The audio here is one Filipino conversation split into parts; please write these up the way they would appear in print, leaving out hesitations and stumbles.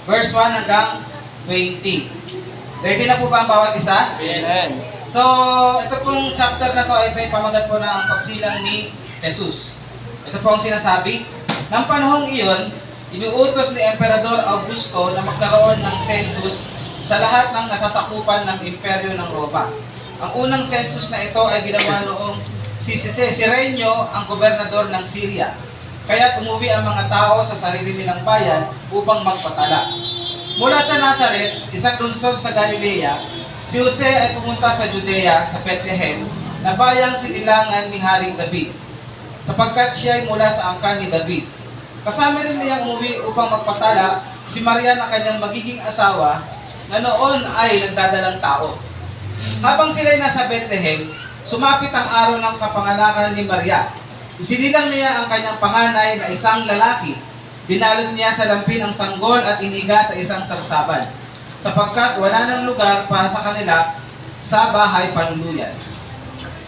verse 1 hanggang 20. Ready na po ba ang bawat isa? Amen. So, ito pong chapter na to ay may pamagat po na ang pagsilang ni Jesus. Ito po ang sinasabi. Nang panahong iyon, iniutos ni Emperador Augusto na magkaroon ng census sa lahat ng nasasakupan ng imperyo ng Roma. Ang unang census na ito ay ginawa noong si Cirenio ang gobernador ng Syria. Kaya umuwi ang mga tao sa sarili nilang bayan upang magpatala. Mula sa Nazaret, isang lungsod sa Galilea, si Jose ay pumunta sa Judea, sa Bethlehem, na bayang sinilangan ni Haring David, sapagkat siya ay mula sa angkan ni David. Kasama rin niyang umuwi upang magpatala si Maria na kanyang magiging asawa, na noon ay nagdadalang tao. Habang sila'y nasa Bethlehem, sumapit ang araw ng kapanganakan ni Maria. Isinilang niya ang kanyang panganay na isang lalaki. Binalot niya sa lampin ang sanggol at iniga sa isang sabsaban, sapagkat wala ng lugar para sa kanila sa bahay panuluyan.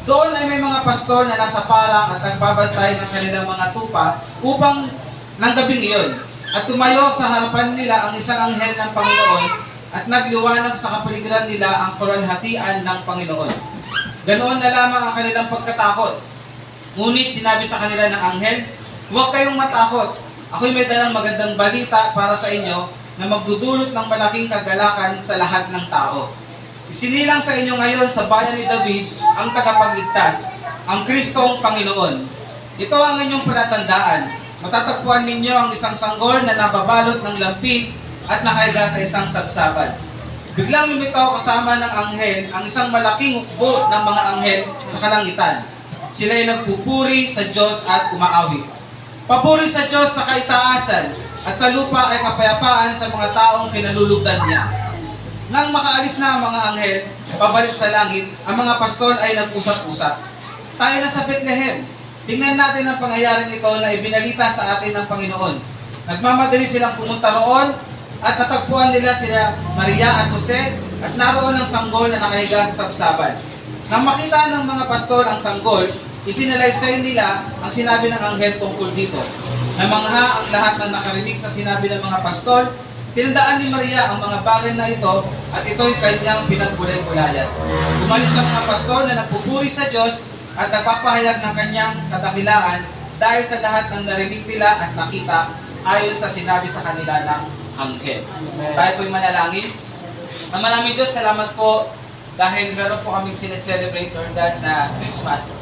Doon ay may mga pastor na nasa parang at nagbabantay ng kanilang mga tupa upang ng gabing iyon. At tumayo sa harapan nila ang isang anghel ng Panginoon at nagliwanag sa kapaligiran nila ang kaluwalhatian ng Panginoon. Ganoon na lamang ang kanilang pagkatakot. Ngunit sinabi sa kanila ng anghel, "Huwag kayong matakot. Ako'y may dalang magandang balita para sa inyo na magdudulot ng malaking kagalakan sa lahat ng tao. Isinilang sa inyo ngayon sa bayan ni David ang tagapagligtas, ang Kristong Panginoon. Ito ang inyong palatandaan. Matatagpuan ninyo ang isang sanggol na nababalot ng lampin at nakahiga sa isang sabsaban." Biglang lumitaw kasama ng anghel ang isang malaking hukbo ng mga anghel sa kalangitan. Sila ay nagpupuri sa Diyos at umaawit. Papuri sa Diyos sa kaitaasan at sa lupa ay kapayapaan sa mga taong kinalulugdan niya. Nang makaalis na ang mga anghel, pabalik sa langit, ang mga pastor ay nag-usap-usap. Tayo na sa Bethlehem. Tingnan natin ang pangyayaring ito na ibinalita sa atin ng Panginoon. Nagmamadali silang pumunta roon at natagpuan nila sila Maria at Jose at naroon ang sanggol na nakahiga sa sabsaban. Nang makita ng mga pastor ang sanggol, isinalaysay nila ang sinabi ng anghel tungkol dito. Namangha ang lahat ng nakarinig sa sinabi ng mga pastor. Tinandaan ni Maria ang mga bagay na ito at ito'y kanyang pinagbulay-bulayan. Umalis ang mga pastor na nagpupuri sa Diyos at nagpapahayag ng kanyang kadakilaan dahil sa lahat ng narinig nila at nakita ayon sa sinabi sa kanila ng anghel. Tayo po'y manalangin. Ang maraming Diyos, salamat po dahil meron po kaming sineselebrate, Lord God, na Christmas.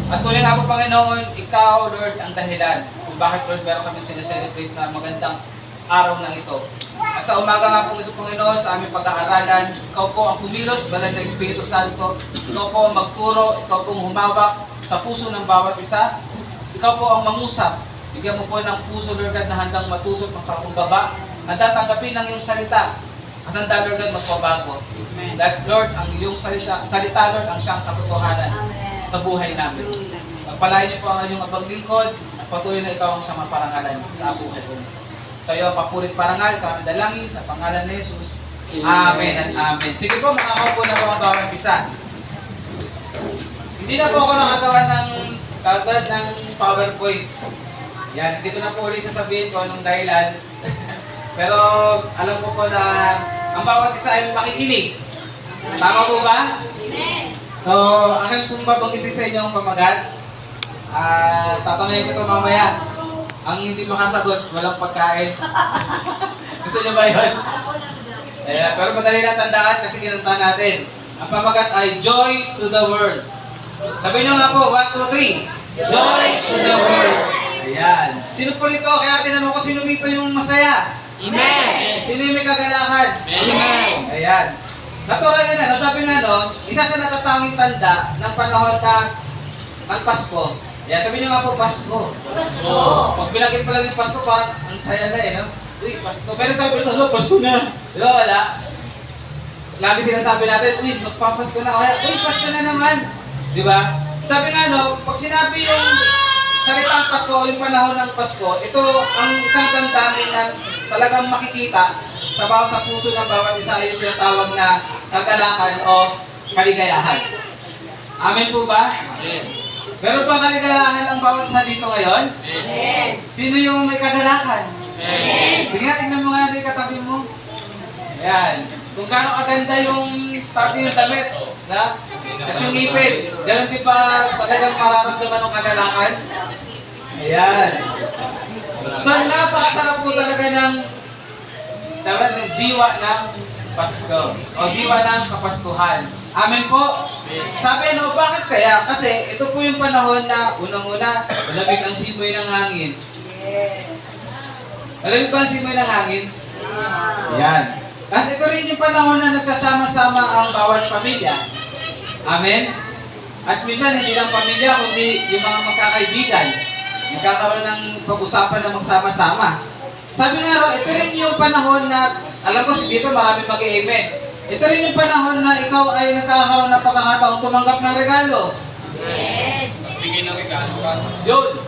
At tuloy nga po, Panginoon, Ikaw, Lord, ang dahilan kung bakit, Lord, meron kaming sineselebrate na magandang araw na ito. At sa umaga nga po ito, Panginoon, sa aming pag-aaralan, Ikaw po ang kumilos, banal na Espiritu Santo. Ikaw po ang magturo, Ikaw po ang humawak sa puso ng bawat isa. Ikaw po ang mangusap. Bigyan mo po ng puso, Lord God, na handang matutot ng pakumbaba. Handa tanggapin ang iyong salita. At handa, Lord God, magpabago. That, Lord, ang iyong salita, Lord, ang siyang katotohanan sa buhay namin. Pagpalain niyo po ang inyong abang lingkod at patuloy na ikaw ang siyang maparangalan sa buhay ko. Sa iyo, papurit parangal, kami dalangin sa pangalan ni Jesus. Amen at amen. Sige po, makakaupo na po ang bawat isa. Hindi na po ako nakagawa ng kagad ng PowerPoint. Yan, hindi ko na po ulit sasabihin kung anong dahilan. Pero alam ko po na ang bawat isa ay makikinig. Tama po ba? So, akin pong babanggitin sa inyo ang pamagat. Tatanungin ko ito mamaya. Ang hindi makasagot, walang pagkain. Gusto niyo ba yun? Pero madali lang tandaan kasi kinanta natin. Ang pamagat ay Joy to the World. Sabi niyo nga po, 1, 2, 3. Joy to the World. Ayan. Sino po nito? Kaya tinanong ko, sino dito yung masaya? Amen! Sino yung may kagalakan? Amen! Ayan. Natural yan na. Sabi nga isa sa natatanging tanda ng panahon ng Pasko. Ayan, sabi niyo nga po, Pasko. Pasko! Pag binagit pa lang yung Pasko, parang ang saya na no? Uy, Pasko. Pero sabi nito, Pasko na. Di ba, wala? Lagi sinasabi natin, uy, magpapasko na. Kaya, uy, Pasko na naman. Di ba? Sabi nga pag sinabi yung salitang Pasko o yung panahon ng Pasko, ito ang isang damdamin na talagang makikita sa puso ng bawat isa ay yung tinatawag na kagalakan o kaligayahan. Amen po ba? Amen! Meron ba kaligayahan ang bawat isa dito ngayon? Amen! Sino yung may kagalakan? Amen! Sige nga, tingnan mo nga Ayan. Kung gaano kaganda yung tapi ng damit, na? At yung ngipin, ganun din ba talagang mararamdaman ng kagalakan? Ayan. So, napakasarap po talaga ng diwa ng Pasko. O diwa ng Kapaskuhan. Amen po. Sabi bakit kaya? Kasi ito po yung panahon na unang-una, malamig ang simoy ng hangin. Malamig ba ang simoy ng hangin? Ayan. Kasi ito rin yung panahon na nagsasama-sama ang bawat pamilya. Amen? At minsan, hindi lang pamilya, kundi yung mga magkakaibigan. Nagkakaroon ng pag-usapan na magsama-sama. Sabi nga raw, ito rin yung panahon na, alam ko si dito marami mag-amen. Ito rin yung panahon na ikaw ay nagkakaroon ng pagkakataong tumanggap ng regalo. Bigyan ng regalo, Pas. Yun.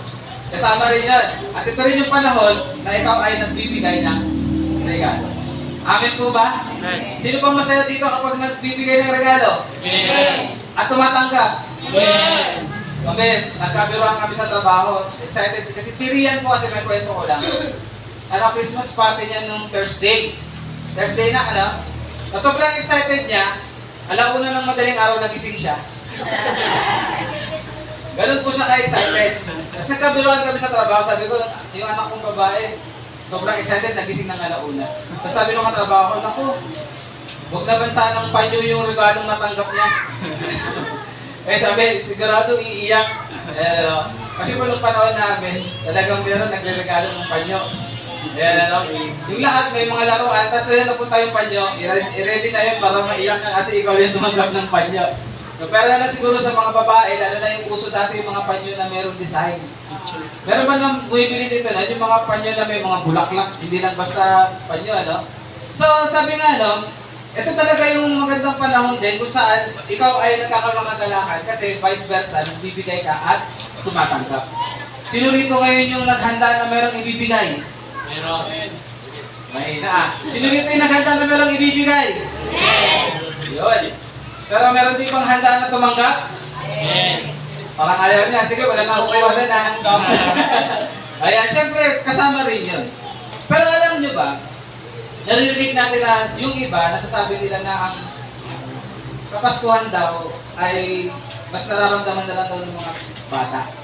Kasama rin yan. At ito rin yung panahon na ikaw ay nagbibigay ng regalo. Amen po ba? Amen. Sino pa masaya dito kapag nagbibigay ng regalo? Amen. At tumatanggap? Amen. Amen. Nagkabiruan kami sa trabaho. Excited. Kasi si Rian po kasi may kwento ko lang. Christmas party niya nung Thursday. Thursday na, sobrang excited niya. Alauna ng madaling araw nagising siya. Ganun po siya ka-excited. Tapos nagkabiruan kami sa trabaho. Sabi ko, yung anak kong babae, sobrang excited, nagising ng alauna. Tapos sabi nung katrabaho ko, naku, huwag naman sanang panyo yung regalong natanggap niya. Eh sabi, sigurado iiyak. Kasi po nung panahon namin, talagang meron nagre-regalo ng panyo. Yung lahat may mga laruan, tapos kaya napunta yung panyo, i-ready na yun para maiyak ka kasi ikaw yung tumanggap ng panyo. Pero na siguro sa mga babae, lalo na yung uso dati yung mga panyo na merong design. Meron ba nang bumibili dito na yung mga panyo na may mga bulaklak, hindi lang basta panyo, So, sabi nga, ito talaga yung magandang panahon din kung saan ikaw ay nagkakaroon ng kagalakan kasi vice versa, nagbibigay ka at tumatanggap. Sino rito ngayon yung naghanda na merong ibibigay? Meron. May na. Sino rito yung naghanda na merong ibibigay? Yun. Pero meron din pang handa na tumanggap? Parang ayaw niya. Sige, wala na kukuha na. Ayan, syempre, kasama rin yun. Pero alam nyo ba, narinig natin na yung iba, nasasabi nila na ang Kapaskuhan daw ay mas nararamdaman na lang daw ng mga bata.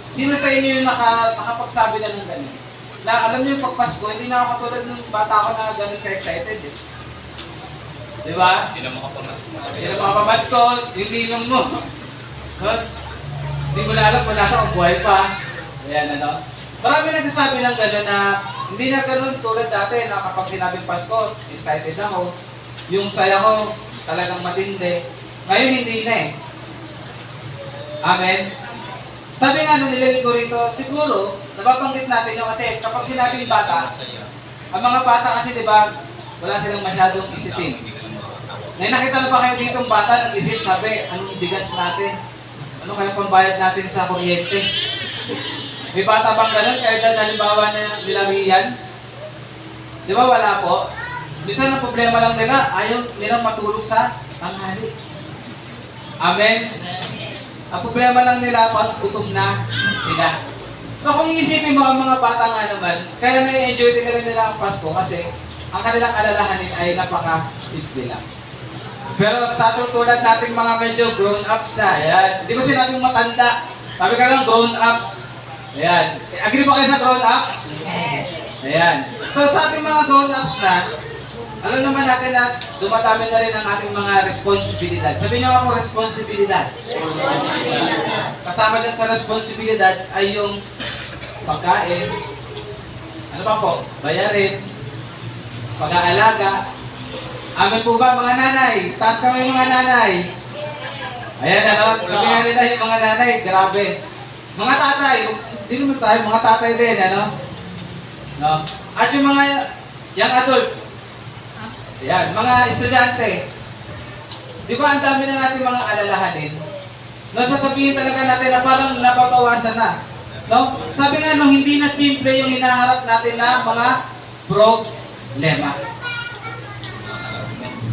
Sino sa inyo yung makapagsabi na ng ganun? Na alam niyo yung pagpasko, hindi na ako katulad ng bata ko na ganun ka-excited eh. Di ba? Hindi na makapamasko. Hindi na makapamasko, yung linong mo. Hindi mo na alam kung nasa kang buhay pa. Ayan, Marami nagsasabi ng gano'n na hindi na gano'n tulad dati na kapag sinabing Pasko, excited ako. Yung saya ko talagang matindi. Ngayon hindi na eh. Amen? Sabi nga nung nilagay ko rito, siguro, nababanggit natin yun kasi kapag sinabing bata, ang mga bata kasi diba, wala silang masyadong isipin. Ngayon nakita na ba kayo dito ang bata nag-isip, sabi, anong bigas natin? Ano kayang pambayad natin sa kuryente? May bata bang ganun? Kahit halimbawa na nilariyan? Di ba wala po? Bisa ang problema lang nila, ayaw nilang matulog sa tanghali. Amen? Ang problema lang nila pag gutom na sila. So kung iisipin mo ang mga bata nga naman, kaya na-enjoy din nila ang Pasko kasi ang kanilang alalahanin ay napaka-simple lang. Pero sa tulad nating mga medyo grown-ups na, ayan. Hindi ko sinabing matanda. Sabi ka lang grown-ups. Ayan. Agree ba kayo sa grown-ups? Ayan. So sa ating mga grown-ups na, alam naman natin na dumadami na rin ang ating mga responsibilidad. Sabi niyo ako, responsibilidad. Kasama dyan sa responsibilidad ay yung pagkain, ano pa po, bayarin, pag-aalaga. Amen po ba mga nanay? Taas kami mga nanay. Ayan, sabi nga nila yung mga nanay, grabe. Mga tatay, hindi naman tayo, mga tatay din, No? At yung mga young adult, yan, mga estudyante, di ba ang dami na natin mga alalahanin? Sasabihin talaga natin na parang napapawasan na. No? Sabi nga, hindi na simple yung hinaharap natin na mga problema.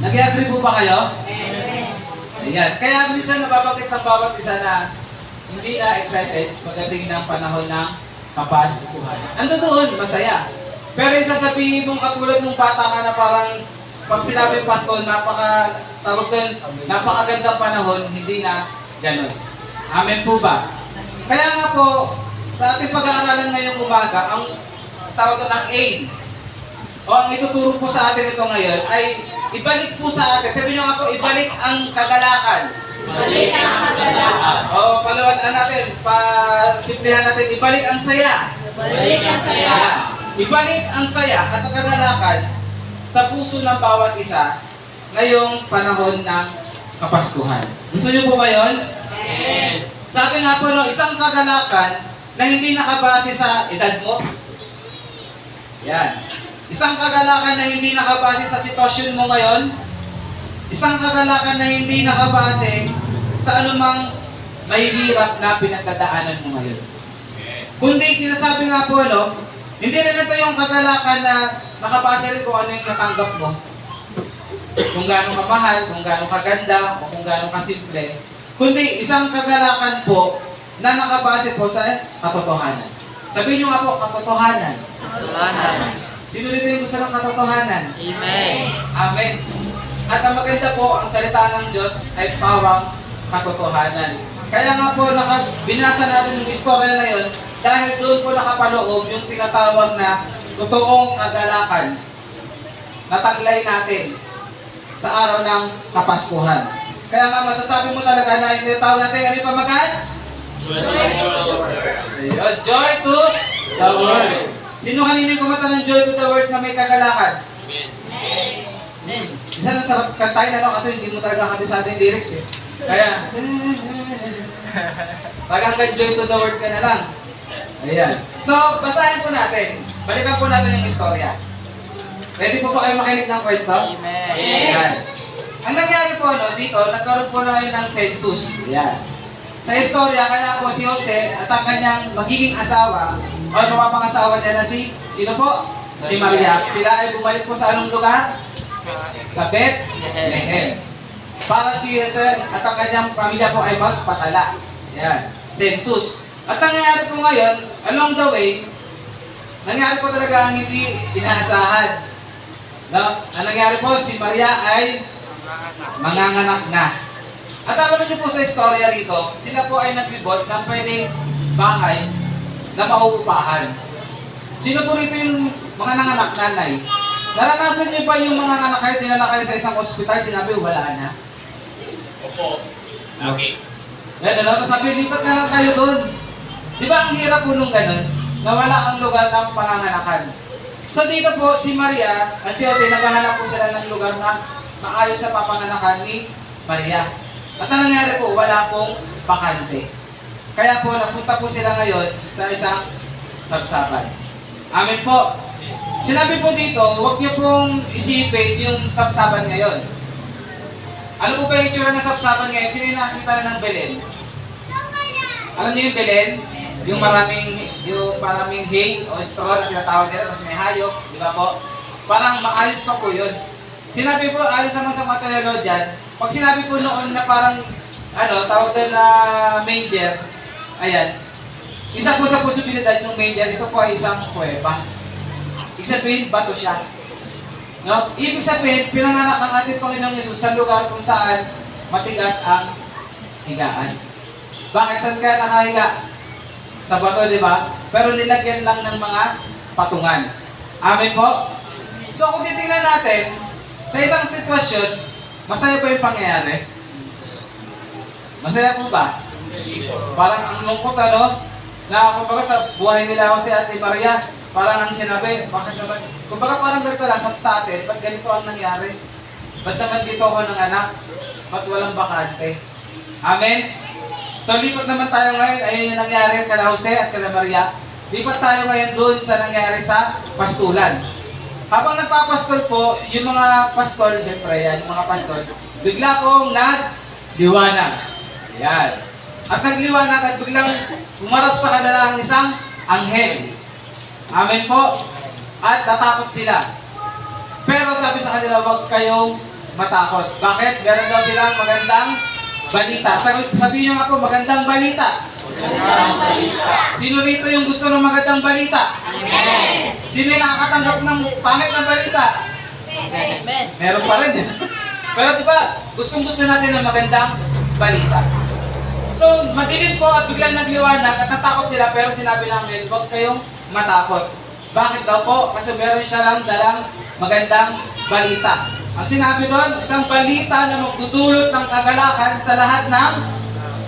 Nag-i-agree po ba kayo? Ayan. Kaya minsan nababanggit ng bawat isa na hindi na excited pagdating ng panahon ng Kapaskuhan. Ando doon, masaya. Pero yung sasabihin mong katulad ng bata ka na parang pag sinabing Pasko, napakagandang panahon, hindi na ganun. Amen po ba? Kaya nga po, sa ating pag-aaralan ngayong umaga, ang tawag doon ng aim, o ang ituturo po sa atin ito ngayon, ay ibalik po sa atin. Sabi nyo nga po, ibalik ang kagalakan. Balik ang kagalakan. O, palawanan natin, pasimplihan natin, ibalik ang saya. Balik ang saya. Ayan. Ibalik ang saya at ang kagalakan sa puso ng bawat isa ngayong panahon ng Kapaskuhan. Gusto niyo po ba yun? Yes. Sabi nga po, no, isang kagalakan na hindi nakabase sa edad mo. Yan. Isang kagalakan na hindi nakabase sa sitwasyon mo ngayon. Isang kagalakan na hindi nakabase sa anumang mahihirap na pinagdadaanan mo ngayon. Kundi sinasabi nga po, no, hindi rin ito yung kagalakan na nakabase rin kung ano yung natanggap mo. Kung gaano kamahal, kung gaano kaganda, o kung gaano kasimple. Kundi isang kagalakan po na nakabase po sa katotohanan. Sabihin nyo nga po, katotohanan. Katotohanan. Sino dito yung gusto ng katotohanan? Amen. Amen. At ang maganda po, ang salita ng Diyos ay pawang katotohanan. Kaya nga po, binasa natin yung istorya na yun dahil doon po nakapaloob yung tinatawag na totoong kagalakan na taglay natin sa araw ng Kapaskuhan. Kaya nga masasabi mo talaga na yung tinatawag natin, ano yung pamagat? Ayun, joy to the world. Sino kanina yung kumanta ng joy to the world na may kagalakan? Isa nang sarap kantahin kasi hindi mo talaga kabisado yung lyrics eh. Kaya, hanggang joy to the world ka na lang. Ayan. So, basahin po natin. Balikan po natin yung istorya. Ready po ba kayo makinig ng kwento? Amen. Ayan. Ang nangyari po dito, nagkaroon po na yun ng census. Ayan. Sa istorya, kaya po si Jose at ang kanyang magiging asawa, o mapapangasawa niya na sino po? Si Maria. Sila ay bumalik po sa anong lugar? Sa Bethlehem. Para si Jose at ang kanyang pamilya po ay magpatala. Ayan. Census. At ang nangyari po ngayon, along the way, nangyari po talaga ang hindi inaasahan. No? Ang nangyari po, si Maria ay manganganak na. At alam niyo po sa istorya rito, sila po ay nagbibot ng pwedeng bahay na mauupahan. Sino po rito yung mga nanganak nanay? Naranasan niyo pa yung mga nanganak kayo, dinala kayo sa isang ospital, sinabi wala na. Opo. Okay. Yan, sabi, lipat na lang kayo doon. Di ba ang hirap po nung ganun? Nawala ang lugar ng panganganakan. So dito po, si Maria at si Jose, naghahanap po sila ng lugar na maayos na papanganakan ni Maria. At ang nangyari po, wala pong bakante. Kaya po, napunta po sila ngayon sa isang sabsaban. Amen po. Sinabi po dito, huwag niyo pong isipin yung sabsaban ngayon. Ano po ba yung itsura ng sabsaban ngayon? Sino yung nakakita ng Belen? Alam niyo yung Belen? Yung maraming hay o straw na tinatawag nila kasi may hayop, di ba po? Parang maayos pa po yun. Sinabi po, alis naman sa mga theologian, pag sinabi po noon na parang, tawag doon na manger, ayan, isa po sa posibilidad ng manger, ito po ay isang kuweba. Ibig sabihin, bato siya. No? Ibig sabihin, pinanganak ang ating Panginoong Yesus sa lugar kung saan matigas ang higaan. Bakit? Saan kaya nakahiga? Sa bato, di ba? Pero nilagyan lang ng mga patungan. Amen po? So kung titingnan natin, sa isang sitwasyon, masaya ba yung pangyayari? Masaya po ba? Parang ang lungkot na kumbaga sa buhay nila si Ate Maria, parang ang sinabi, bakit naman? Kumbaga parang ganito lang sa atin, ba't ganito ang nangyari? Ba't naman dito ako ng anak? Ba't walang bakante? Amen? So lipat naman tayo ngayon, ayun yung nangyari kala Jose at kala Maria. Lipat tayo ngayon doon sa nangyari sa pastulan. Habang nagpapastol po, yung mga pastol, siyempre yan, yung mga pastol, bigla pong nagliwanag. Yan. At nagliwanag at biglang umarap sa kanila ang isang anghel. Amen po. At natakot sila. Pero sabi sa kanila, huwag kayong matakot. Bakit? Meron daw silang magandang balita. Sabihin nyo nga po, magandang balita. Magandang balita. Sino dito yung gusto ng magandang balita? Amen. Sino yung nakakatanggap ng pangit na balita? Amen. Meron pa rin. Pero di ba, gustong-gusto natin ng magandang balita. So, madilim po at biglang nagliwanag at natakot sila pero sinabi ng anghel, huwag kayong matakot. Bakit daw po? Kasi meron siya lang dalang magandang balita. Ang sinabi doon, isang balita na magdudulot ng kagalakan sa lahat ng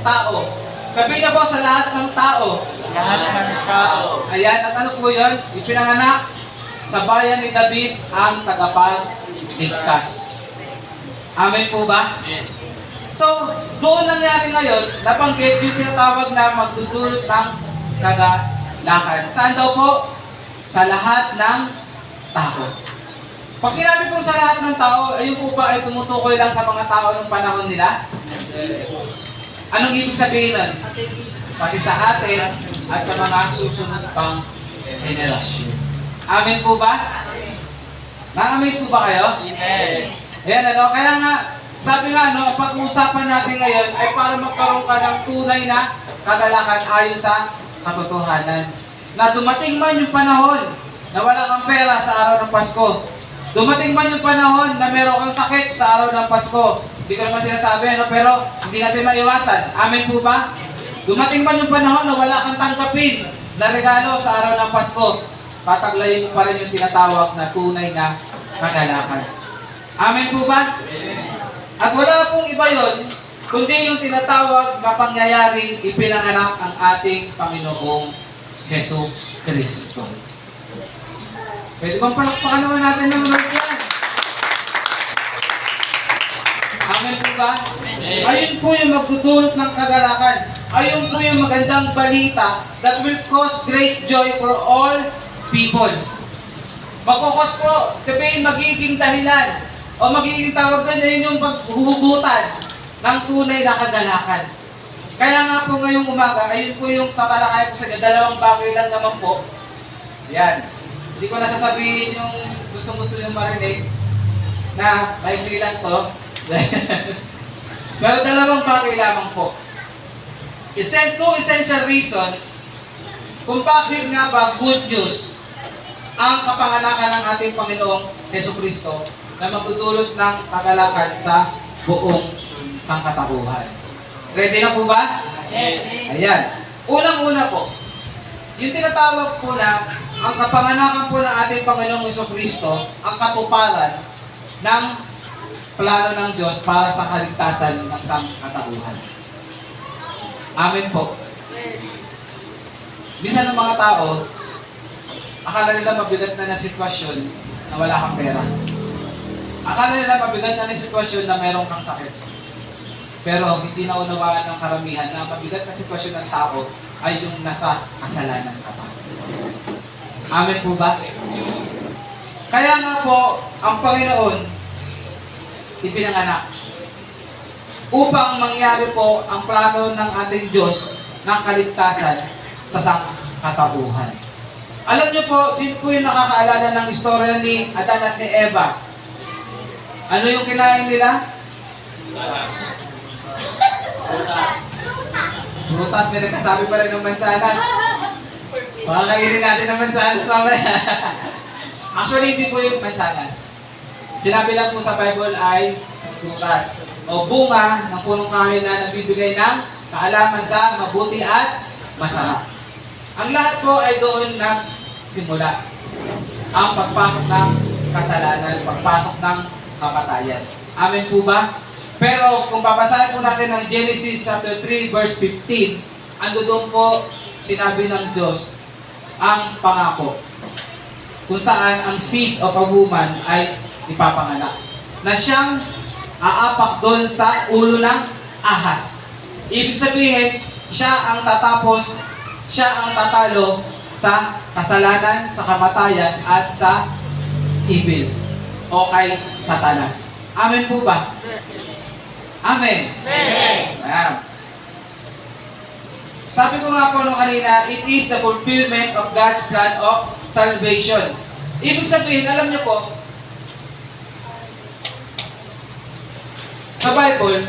tao. Sabihin niyo po sa lahat ng tao. Lahat ng tao. Ayan, at ano po yun? Ipinanganak sa bayan ni David ang tagapagligtas. Amen po ba? So, doon nangyari ngayon, nabanggit yung sinatawag na magdudulot ng kagalakan. Saan daw po? Sa lahat ng tao. Pag sinabi po sa lahat ng tao, ayun po ba ay tumutukoy lang sa mga tao ng panahon nila? Anong ibig sabihin nun? Pati sa atin at sa mga susunod pang henerasyon. Amen po ba? Na-amaze po ba kayo? Amen. Ayan, ano, kaya nga, sabi nga, ano, ang pag-uusapan natin ngayon ay para magkaroon ka ng tunay na kagalakan ayon sa katotohanan. Na dumating man yung panahon na wala kang pera sa araw ng Pasko. Dumating man yung panahon na meron kang sakit sa araw ng Pasko. Hindi ko naman sinasabi, ano, pero hindi natin maiwasan. Amen po ba? Dumating man yung panahon na wala kang tanggapin na regalo sa araw ng Pasko. Pataglayin mo pa rin yung tinatawag na tunay na kagalakan. Amen po ba? At wala pong iba yun, kundi yung tinatawag na pangyayaring ipinanganak ang ating Panginoong Hesus Kristo. Pwede bang palakpakan naman natin ng Lord yan? Amen po ba? Ayun po yung magdudulot ng kagalakan. Ayun po yung magandang balita that will cause great joy for all people. Magkukos po, sabihin magiging dahilan o magiging tawag na yun yung paghuhugutan ng tunay na kagalakan. Kaya nga po ngayong umaga, ayun po yung tatalakay ko sa inyo. Dalawang bagay lang naman po. Yan. Hindi ko nasasabihin yung gustong-gusto nyo marinig na maikli lang to. Pero dalawang bagay lamang po. Two essential reasons kung bakit nga ba good news ang kapanganakan ng ating Panginoong Jesucristo na magdudulot ng kagalakan sa buong sangkatauhan. Ready na po ba? Ayan. Unang-una po, yung tinatawag po na ang kapanganakan po ng ating Panginoong Jesucristo ang katuparan ng plano ng Diyos para sa kaligtasan ng sangkatauhan. Amen po. Bisa ng mga tao, akala nila mabigat na sitwasyon na wala kang pera. Akala nila mabigat na sitwasyon na meron kang sakit. Pero hindi na unawaan ng karamihan na mabigat na sitwasyon ng tao ay yung nasa kasalanan ka pa. Amen po ba? Kaya nga po, ang Panginoon ipinanganak upang mangyari po ang plano ng ating Diyos na kaligtasan sa sangkatauhan. Alam niyo po, sino po yung nakakaalala ng istorya ni Adan at ni Eva? Ano yung kinain nila? Prutas, may nagsasabi pa rin ng mansanas. Baka kainin natin ng mansanas mamaya. Actually, hindi po yung mansanas. Sinabi lang po sa Bible ay prutas o bunga ng punong kahoy na nagbibigay ng kaalaman sa mabuti at masarap. Ang lahat po ay doon nagsimula. Ang pagpasok ng kasalanan, pagpasok ng kamatayan. Amen po ba? Pero kung babasahin po natin ang Genesis chapter 3 verse 15, ando doon po sinabi ng Diyos ang pangako kung saan ang seed of a woman ay ipapanganak na siyang aapak doon sa ulo ng ahas. Ibig sabihin, siya ang tatapos, siya ang tatalo sa kasalanan, sa kamatayan at sa evil o kay Satanas. Amen po ba? Amen. Amen. Sabi ko nga po nung kanina, it is the fulfillment of God's plan of salvation. Ibig sabihin, alam niyo po, sa Bible,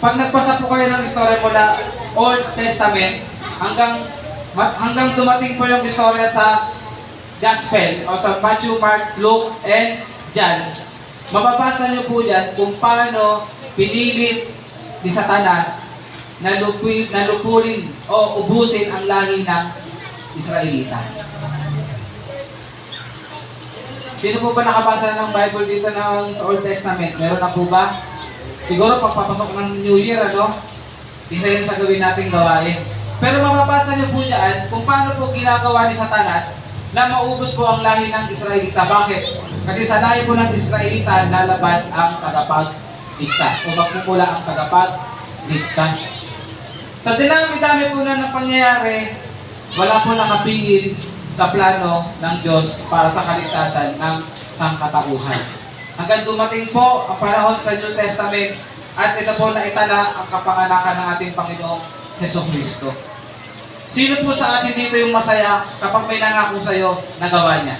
pag nagpasa po kayo ng istorya mula Old Testament, hanggang dumating po yung istorya sa Gospel o sa Matthew, Mark, Luke, and dyan, mababasa niyo po dyan kung paano pinilit ni Satanas na lupulin o ubusin ang lahi ng Israelita. Sino po ba nakabasa ng Bible dito sa Old Testament? Meron na po ba? Siguro pagpapasok ng New Year, isa yan sa gawin nating gawain. Pero mababasa niyo po dyan kung paano po ginagawa ni Satanas na maubos po ang lahi ng Israelita. Bakit? Kasi sa lahi po ng Israelita, lalabas ang tagapagligtas o magpupula ang tagapagligtas. Sa dinami-dami po na pangyayari, wala po nakapigil sa plano ng Diyos para sa kaligtasan ng sangkatauhan. Hanggang dumating po ang panahon sa New Testament at ito po na itala ang kapanganakan ng ating Panginoong Jesucristo. Sino po sa atin dito yung masaya kapag may nangako sa'yo, nagawa niya?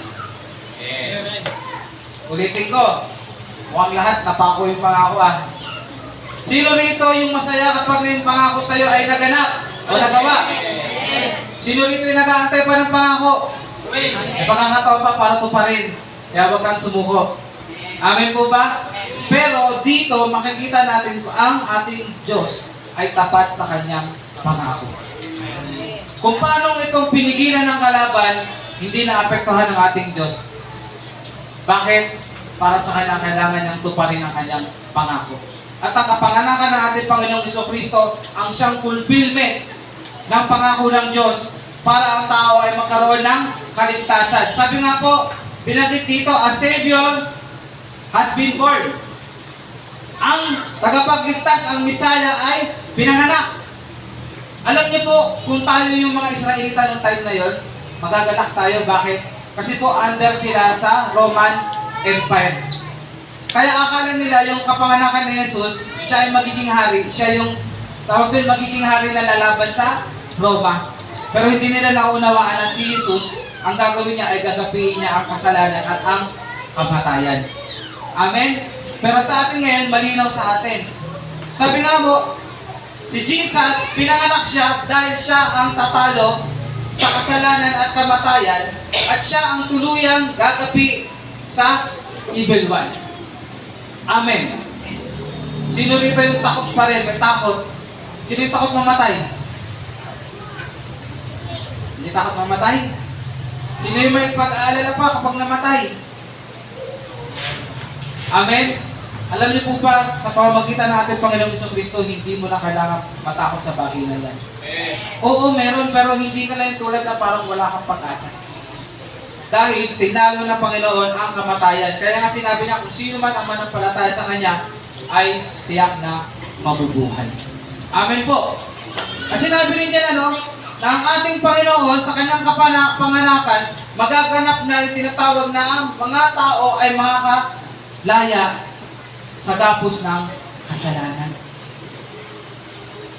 Ulitin ko, mukhang lahat napako yung pangako Sino rito yung masaya kapag may pangako sa'yo ay naganap o nagawa? Sino rito yung nag-aantay pa ng pangako? May pagkakataon pa para tuparin. Kaya huwag kang sumuko. Amen po ba? Pero dito makikita natin ang ating Diyos ay tapat sa kanyang pangako. Kung paano itong pinigilan ng kalaban, hindi naapektuhan ng ating Diyos. Bakit? Para sa kanya kailangan niyang tuparin ang kanyang pangako. At ang kapanganakan ng ating Panginoong Jesucristo ang siyang fulfillment ng pangako ng Diyos para ang tao ay magkaroon ng kaligtasan. Sabi nga po, binanggit dito, a Savior has been born. Ang tagapagligtas, ang Misaya ay pinanganak. Alam niyo po, kung tayo yung mga Israelita noong time na yon, magagalak tayo. Bakit? Kasi po under sila sa Roman Empire. Kaya akala nila yung kapanganakan ni Jesus, siya ay magiging hari. Siya yung tawag doon, magiging hari na lalaban sa Roma. Pero hindi nila naunawaan na si Jesus, ang gagawin niya ay gagapiin niya ang kasalanan at ang kamatayan. Amen? Pero sa atin ngayon, malinaw sa atin. Sabi nga mo, si Jesus, pinanganak siya dahil siya ang tatalo sa kasalanan at kamatayan at siya ang tuluyang gagapi sa evil one. Amen. Sino rito yung takot pa rin? May takot. Sino yung takot mamatay? Hindi takot mamatay? Sino yung may pag-aalala pa kapag namatay? Amen? Alam niyo po ba, sa pamamagitan ng ating Panginoong Jesucristo, hindi mo na kailangan matakot sa bagay na yan. Oo, meron, pero hindi ka na yung tulad na parang wala kang pag-asa. Dahil tinalo ng Panginoon ang kamatayan. Kaya nga sinabi niya, kung sino man ang manampalataya sa Kanya, ay tiyak na mabubuhay. Amen po. Kasi sinabi rin niya na ang ating Panginoon sa Kanyang panganakan, magaganap na yung tinatawag na ang mga tao ay makakalaya sa gapos ng kasalanan.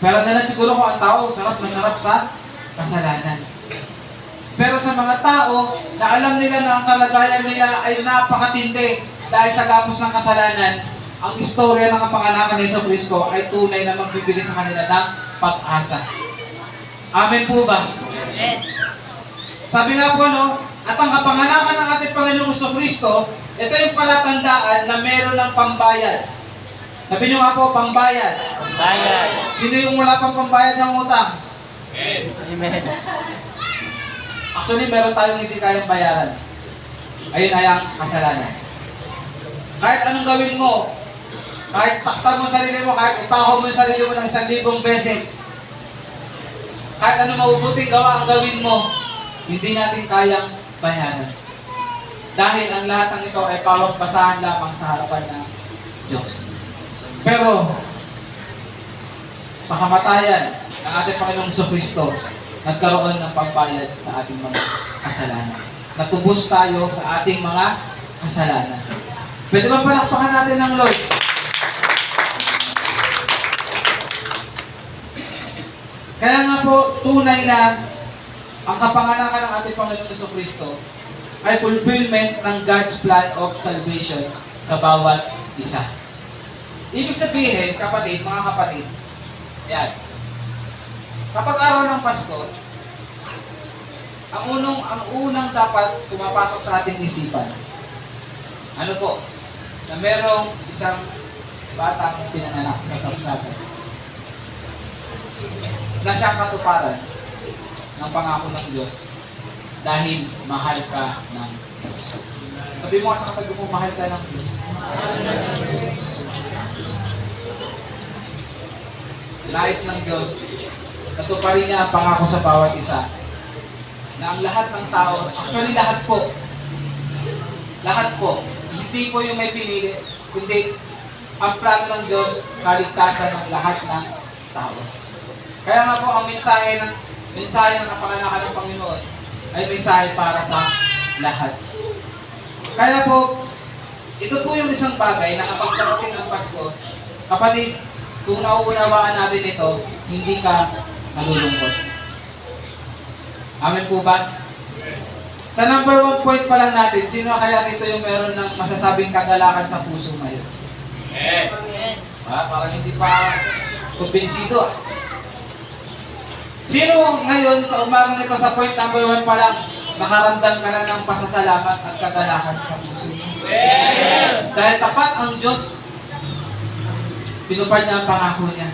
Pero nila siguro kung ang tao, masarap sa kasalanan. Pero sa mga tao na alam nila na ang kalagayan nila ay napakatindi dahil sa gapos ng kasalanan, ang istorya ng kapanganakan ni Jesucristo ay tunay na magbibigay sa kanila ng pag-asa. Amen po ba? Sabi nga po, at ang kapanganakan ng ating Panginoong Jesucristo, ito yung palatandaan na meron ng pambayad. Sabi niyo nga po, pambayad. Pambayad. Sino yung wala pang pambayad ng utang? Amen. Actually, meron tayong hindi kayang bayaran. Ayun ay ang kasalanan. Kahit anong gawin mo, kahit saktan mo sarili mo, kahit ipako mo yung sarili mo ng 1,000 beses, kahit anong mabubuting gawa ang gawin mo, hindi natin kayang bayaran. Dahil ang lahat ng ito ay pawang basahan lamang sa harapan ng Diyos. Pero, sa kamatayan ng ating Panginoong Jesucristo, nagkaroon ng pagbayad sa ating mga kasalanan. Natubos tayo sa ating mga kasalanan. Pwede ba palakpakan natin ng Lord? Kaya nga po, tunay na ang kapanganakan ng ating Panginoong Jesucristo ay fulfillment ng God's plan of salvation sa bawat isa. Ibig sabihin, kapatid, mga kapatid, yan. Kapag araw ng Pasko, ang unang dapat pumapasok sa ating isipan ano po, na merong isang batang pinanganak sa sapsapan na siyang katuparan ng pangako ng Diyos dahil mahal ka ng Diyos. Sabi mo sa katabi mo, mahal ka ng Diyos. Nais ng Diyos, natuparin niya ang pangako sa bawat isa na ang lahat ng tao, actually lahat po, hindi po yung may pinili, kundi ang plano ng Diyos, kaligtasan ng lahat ng tao. Kaya nga po ang mensahe ng kapanganakan ng Panginoon ay mensahe para sa lahat. Kaya po, ito po yung isang bagay na kapag parating ang Pasko, kapatid, kung nauunawaan natin ito, hindi ka nalulungkot. Amen po ba? Sa number 1 point pa lang natin, sino kaya dito yung meron ng masasabing kagalakan sa puso ngayon? Amen. Parang hindi pa kumbinsido. Sino ngayon sa umagang ito sa point number 1 pa lang, nakaramdam ka na ng pasasalamat at kagalakan sa puso mo? Amen. Dahil tapat ang Diyos, tinupad niya ang pangako niya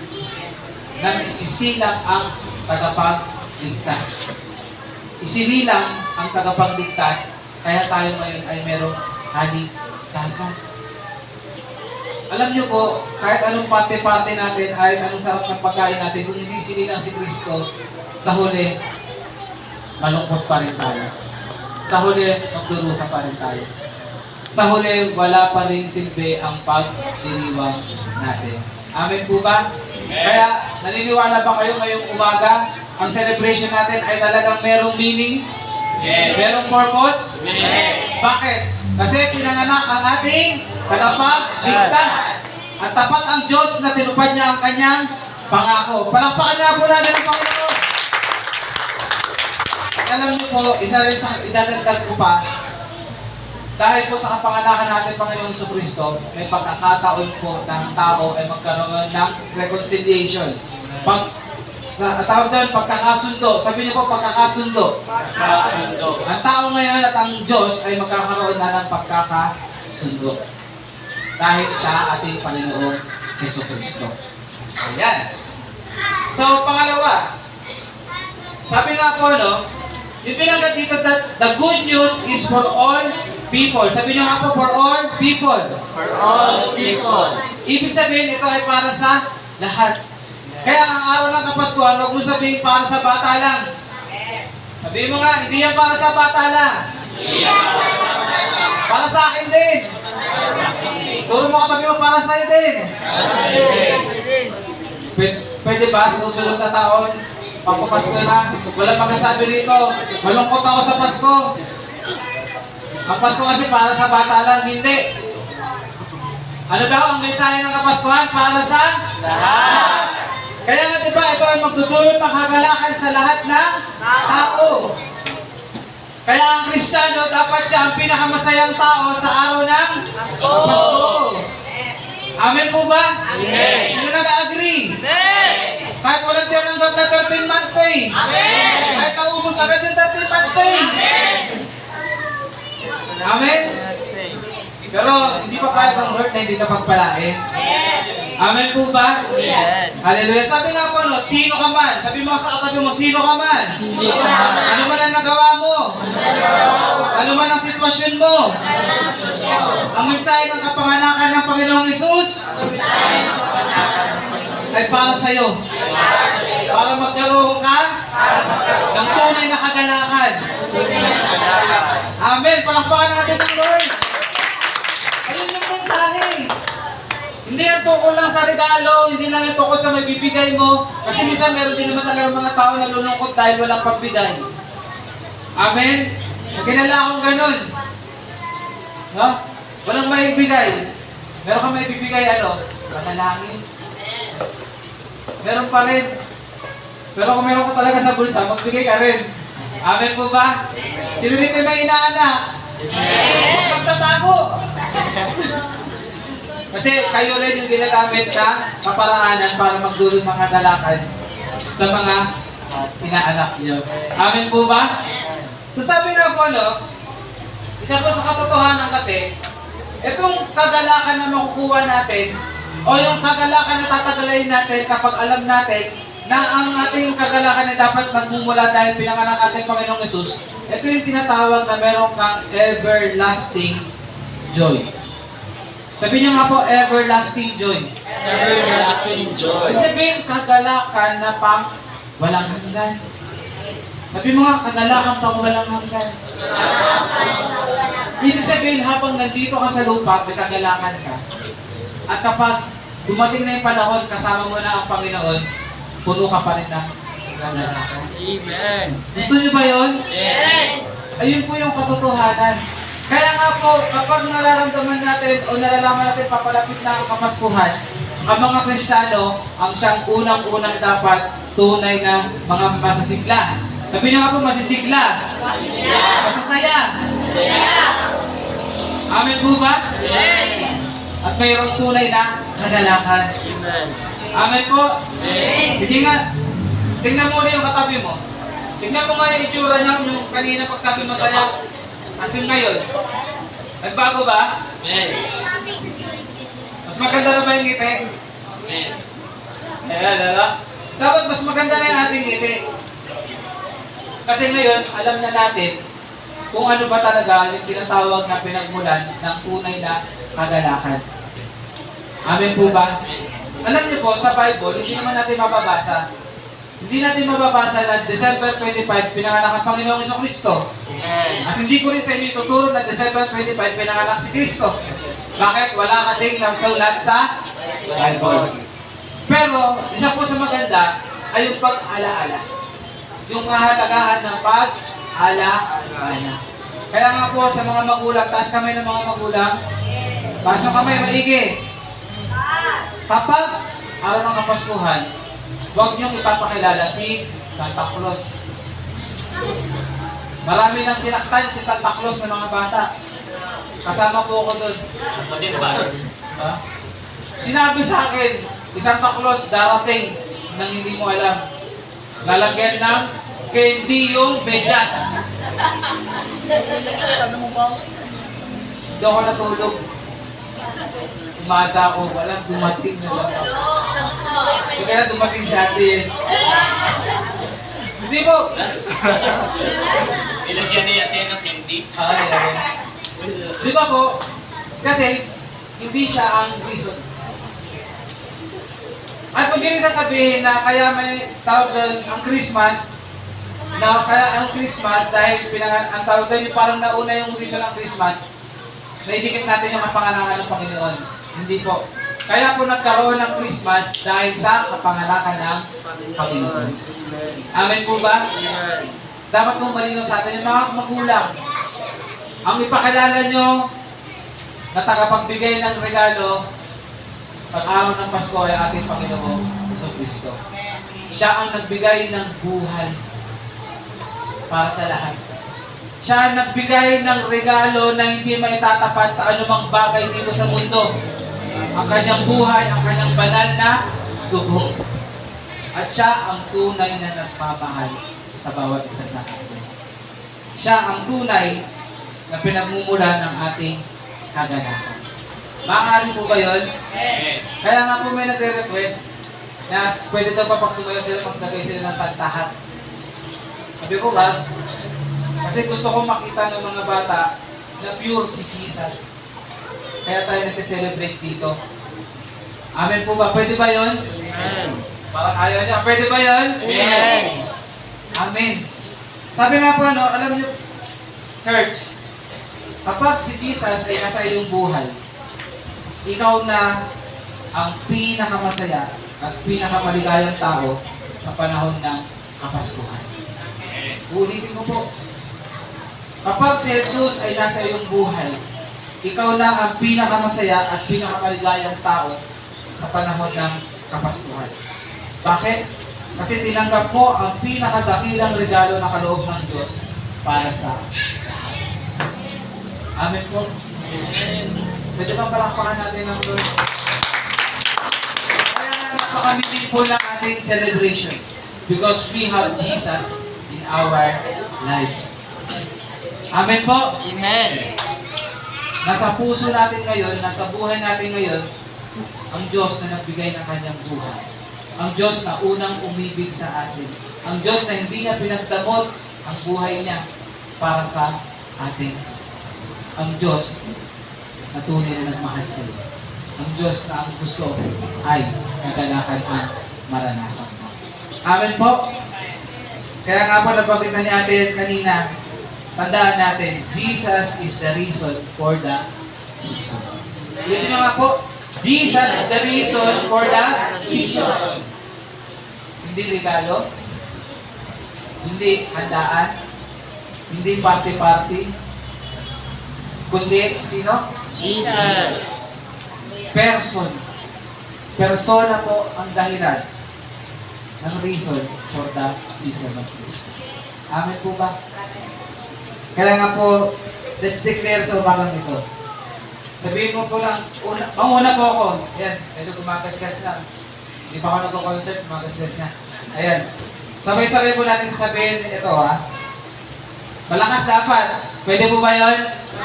na isisilang ang tagapagligtas. Isinilang ang tagapagligtas, kaya tayo ngayon ay merong kaligtasan. Alam niyo po, kahit anong parte-parte natin, kahit anong sarap ng pagkain natin, kung hindi sinilang si Kristo, sa huli, malungkot pa rin tayo. Sa huli, magdurusa pa rin tayo. Sa huli, wala pa rin silbi ang pagdiriwang natin. Amen po ba? Kaya, naniniwala ba kayo ngayong umaga, ang celebration natin ay talagang merong meaning? Yes. Merong purpose? Yes. Bakit? Kasi pinanganak ang ating tagapagligtas. At tapat ang Diyos na tinupad niya ang kanyang pangako. Palakpakan nga po natin ang Panginoon. At alam niyo po, isa rin sa idadagdag ko pa, dahil po sa kapanganakan natin Panginoong Jesucristo, may pagkakataon po ng tao ay magkaroon ng reconciliation. Tawag doon, pagkakasundo. Sabi niyo po, pagkakasundo. Pagkakasundo. Ang tao ngayon at ang Diyos ay magkakaroon na ng pagkakasundo. Dahil sa ating Panginoong Jesucristo. Ayan. So, pangalawa. Sabi nga po, no, yung pinanggat dito that the good news is for all people. Sabi niyo nga po, for all people. For all people. Ibig sabihin, ito ay para sa lahat. Kaya ang araw ng Kapaskuhan, huwag mo sabihin para sa bata lang. Sabihin mo nga, hindi yan para sa bata lang. Para sa akin din. Turo mo katabi mo, para sa'yo din. Pwede ba sa susunod na taon, pagpapasko na, walang magsasabi rito, malungkot ako sa Pasko. Ang Pasko kasi para sa bata lang, hindi. Ano daw ang mensahe ng Kapaskuhan? Para sa lahat. Kaya nga diba, ito ay magdudulot ng kagalakan sa lahat ng tao. Kaya ang Kristiyano, dapat siya ang pinakamasayang tao sa araw ng Pasko. Amen po ba? Amen. Sino nag-agree? Amen. Kahit walang tinanggap na 13-month pay. Amen. Kahit naubos agad yung 13-month pay. Amen. Amen? Pero hindi pa kahit ang Lord na hindi ka pagpalain. Amen po ba? Amen. Hallelujah. Sabi nga po, no, sino ka man? Sabi mo sa katabi mo, sino ka man? Ano man ang nagawa mo? Ano man ang sitwasyon mo? Ang mensahe ng kapanganakan ng Panginoong Hesus ay para sa'yo. Para magkaroon ka ng tunay na kagalakan. Amen. Palakpakan natin ng Lord. Ayun yung mensahe. Hindi yan tukol lang sa regalo, hindi lang yan tukol sa may bibigay mo. Kasi minsan meron din naman talaga mga tao na lulungkot dahil walang pagbigay. Amen? Magkinala akong ganun. No? Walang maibigay. Meron kang maibibigay, ano? Panalangin. Meron pa rin. Pero kung meron ka talaga sa bulsa, magbigay ka rin. Amen po ba? Sino rito may inaanak? Huwag magtatago. Kasi kayo rin yung ginagamit na kaparaanan para magdulot ng kagalakan sa mga inaanak niyo. Amen po ba? So sabi nga po, no, isa po sa katotohanan kasi, Itong kagalakan na makukuha natin, o yung kagalakan na tatagalayin natin kapag alam natin na ang ating kagalakan ay dapat nagmumula dahil pinanganak ating Panginoong Yesus, ito yung tinatawag na meron kang everlasting joy. Sabihin niyo nga po, everlasting joy. Everlasting joy. Ibig sabihin, kagalakan na pang walang hanggan. Sabi mo nga, kagalakan pang walang hanggan. Ibig sabihin, habang nandito ka sa lupa, may kagalakan ka. At kapag dumating na yung panahon, kasama mo na ang Panginoon, puno ka pa rin ng kagalakan. Amen. Gusto niyo ba yun? Amen. Ayun po yung katotohanan. Kaya nga po, kapag nararamdaman natin o nalalaman natin papalapit na ang Kapaskuhan, ang mga Kristiyano ang siyang unang-unang dapat tunay na mga masasigla. Sabi niyo nga po, masisigla. Masasaya. Amen po ba? Amen. At mayroong tunay na kagalakan. Amen. Amen po? Amen. Sige nga, tingnan mo na yung katabi mo. Tingnan mo nga yung itsura niya, yung kanina pagsabi masaya. Kasi ngayon, nagbago ba? Amen. Mas maganda na ba yung ngiti? Amen. Ayan, lalo. Dapat mas maganda na yung ating ngiti. Kasi ngayon, alam na natin kung ano ba talaga yung tinatawag na pinagmulan ng tunay na kagalakan. Amen po ba? Alam niyo po, sa Bible, hindi naman natin mababasa. Hindi natin mababasa na December 25, pinanganak ang Panginoong Jesucristo. Amen. At hindi ko rin sa inyo ituturo na December 25, pinanganak si Kristo. Bakit? Wala kasing nasulat sa Bible. Pero, isa po sa maganda ay yung pag-alaala. Yung kahalagahan ng pag-alaala. Kaya nga po sa mga magulang, taas kamay ng mga magulang, taas yung kamay, maigi. Kapag araw ng Kapaskuhan, huwag niyong ipapakilala si Santa Claus. Marami nang sinaktan si Santa Claus ng mga bata. Kasama po ako doon. Ako din ba? Ha? Sinabi sa akin, si Santa Claus darating nang hindi mo alam. Lalagyan ng candy yung medyas. Hindi ako natulog. Umasa ako, walang dumating na Santa Claus. Kaya dumating si ate eh. Hindi po. Ilagyan niya natin ng candy. Nilagyan. Di ba po? Kasi, hindi siya ang reason. At kung din sasabihin na kaya may tawag doon ang Christmas, na kaya ang Christmas dahil ang tawag doon yung parang nauna yung reason ng Christmas, naidikit natin yung kapanganakan ng Panginoon. Hindi po. Kaya po nagkaroon ng Christmas dahil sa kapanganakan ng Panginoon. Amen po ba? Amen. Dapat mong malinaw sa atin yung mga magulang. Ang ipakilala nyo na tagapagbigay ng regalo pag-araw ng Pasko ay ating Panginoong Jesucristo. Siya ang nagbigay ng buhay para sa lahat. Siya ang nagbigay ng regalo na hindi maitatapat sa anumang bagay dito sa mundo. Ang kanyang buhay, ang kanyang banal na dugo. At siya ang tunay na nagmamahal sa bawat isa sa atin. Siya ang tunay na pinagmumula ng ating kaganakan. Maaari po ba yun? Amen. Kaya nga po may nagre-request na pwede daw pa pag sumayo sila, maglagay sila ng santahat. Sabi ko ba, kasi gusto ko makita ng mga bata na pure si Jesus. Kaya tayo nagse-celebrate dito. Amen po ba? Pwede ba yun? Amen. Parang ayaw niya. Pwede ba yun? Amen. Amen. Sabi nga po, ano, alam niyo, church, kapag si Jesus ay nasa iyong buhay, ikaw na ang pinakamasaya at pinakamaligayang tao sa panahon ng Kapaskuhan. Ulitin ko po. Kapag si Jesus ay nasa iyong buhay, ikaw na ang pinakamasaya at pinakamaligayang tao sa panahon ng Kapaskuhan. Bakit? Kasi tinanggap mo ang pinakadakilang regalo na kaloob ng Diyos para sa lahat. Amen po. Pwede bang palakpakan natin ang Lord? Kaya nga napakamili po ng ating celebration because we have Jesus in our lives. Amen po. Amen. nasa puso natin ngayon, nasa buhay natin ngayon, ang Diyos na nagbigay ng kanyang buhay. Ang Diyos na unang umibig sa atin. Ang Diyos na hindi niya pinagdamot ang buhay niya para sa atin. Ang Diyos na tunay na nagmahal sa iyo. Ang Diyos na ang gusto ay kagalakan ang maranasan mo. Amen po. Kaya nga po nabanggit na ni ate kanina, tandaan natin, Jesus is the reason for the season. Yun nga po, Jesus is the reason for the season. Hindi regalo, hindi handaan, hindi party-party, kundi sino? Jesus. Person. Persona po ang dahilan ng reason for the season of Christmas. Amen po ba? Kaya nga po, let's declare sa umagang ito. Sabihin mo po lang, mauna po ako. Ayan, medyo gumagasgas na. Hindi pa ako nagko-concert, gumagasgas na. Ayan. Sabay-sabay po natin sasabihin ito ha. Malakas dapat. Pwede po ba yun?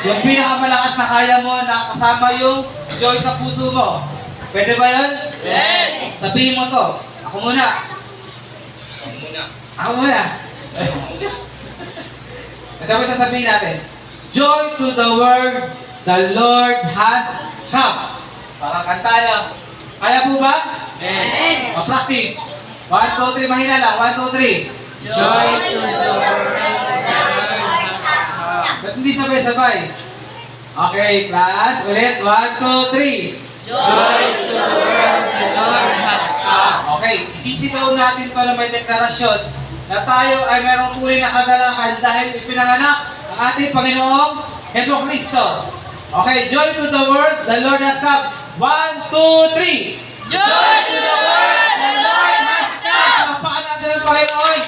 Yung pinakamalakas na kaya mo, nakasama yung joy sa puso mo. Pwede ba yun? Yes! Sabihin mo to. Ako muna. Ako muna. Ito po sasabihin natin. Joy to the world, the Lord has come. Parang kanta na. Kaya po ba? Yes! Ma-practice. 1, 2, 3, mahina lang. 1, 2, 3. Joy to the world. Ba't hindi sabay-sabay? Okay, class. Ulit. 1, 2, 3. Joy to the world. The Lord has come. Okay, isisitaw natin pa na may deklarasyon na tayo ay mayroong tunay na kagalakan dahil ipinanganak ang ating Panginoong Heso Kristo. Okay, joy to the world, the Lord has come. 1, 2, 3. Joy to the world. The Lord has come. Palakpakan natin ang Panginoon.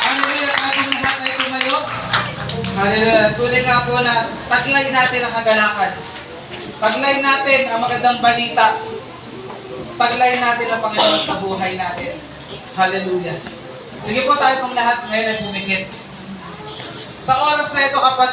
Hallelujah, ating lahat ay tumayo. Hallelujah, tunay nga po na taglay natin ang kagalakan. Taglay natin ang magandang balita. Taglay natin ang Panginoon sa buhay natin. Hallelujah. Sige po tayo pong lahat ngayon ay pumikit. Sa oras na ito kapatid,